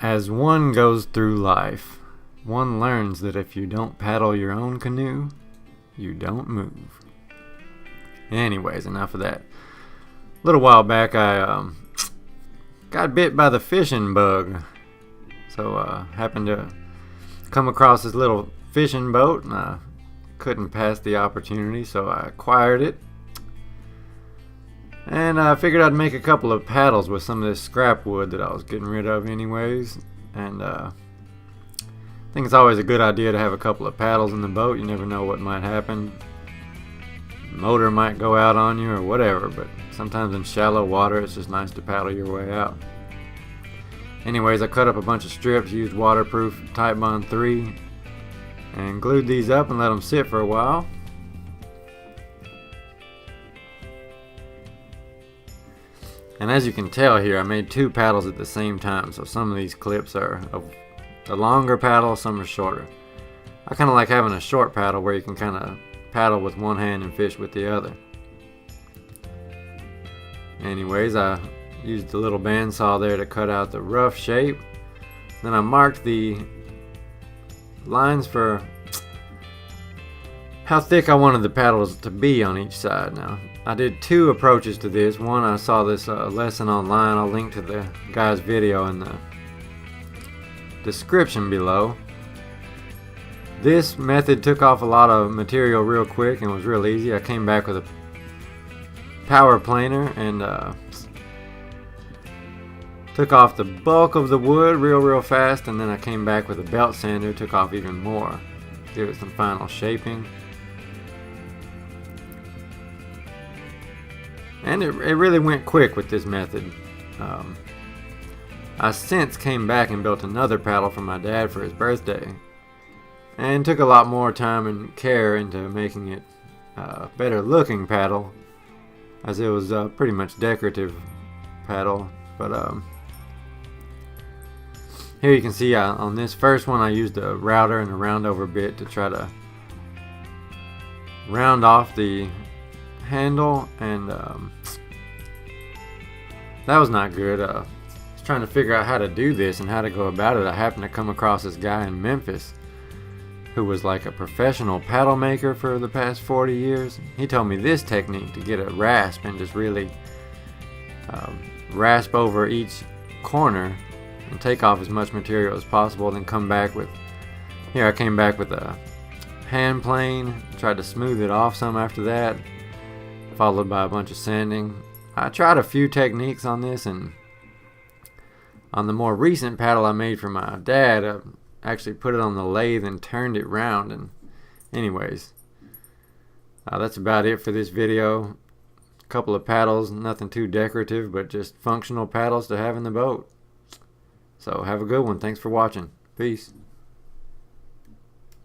As one goes through life, one learns that if you don't paddle your own canoe, you don't move. Anyways, enough of that. A little while back, I got bit by the fishing bug. So happened to come across this little fishing boat, and I couldn't pass the opportunity, so I acquired it. And I figured I'd make a couple of paddles with some of this scrap wood that I was getting rid of anyways. And I think it's always a good idea to have a couple of paddles in the boat. You never know what might happen. The motor might go out on you or whatever, but sometimes in shallow water it's just nice to paddle your way out. Anyways, I cut up a bunch of strips, used waterproof Titebond 3, and glued these up and let them sit for a while. And as you can tell here, I made two paddles at the same time, so some of these clips are of the longer paddle, some are shorter. I kind of like having a short paddle where you can kind of paddle with one hand and fish with the other. Anyways, I used the little bandsaw there to cut out the rough shape. Then I marked the lines for how thick I wanted the paddles to be on each side. Now, I did two approaches to this. One, I saw this lesson online. I'll link to the guy's video in the description below. This method took off a lot of material real quick and was real easy. I came back with a power planer and took off the bulk of the wood real fast, and then I came back with a belt sander, took off even more, give it some final shaping. And it really went quick with this method. I since came back and built another paddle for my dad for his birthday, and took a lot more time and care into making it a better looking paddle, as it was a pretty much decorative paddle. But here you can see on this first one I used a router and a roundover bit to try to round off the handle, and that was not good. I was trying to figure out how to do this and how to go about it. I happened to come across this guy in Memphis who was like a professional paddle maker for the past 40 years. He told me this technique to get a rasp and just really rasp over each corner and take off as much material as possible, then come back with, here I came back with a hand plane, tried to smooth it off some after that, followed by a bunch of sanding. I tried a few techniques on this, and on the more recent paddle I made for my dad, I actually put it on the lathe and turned it round. And anyways, that's about it for this video. A couple of paddles, nothing too decorative, but just functional paddles to have in the boat. So have a good one. Thanks for watching. Peace.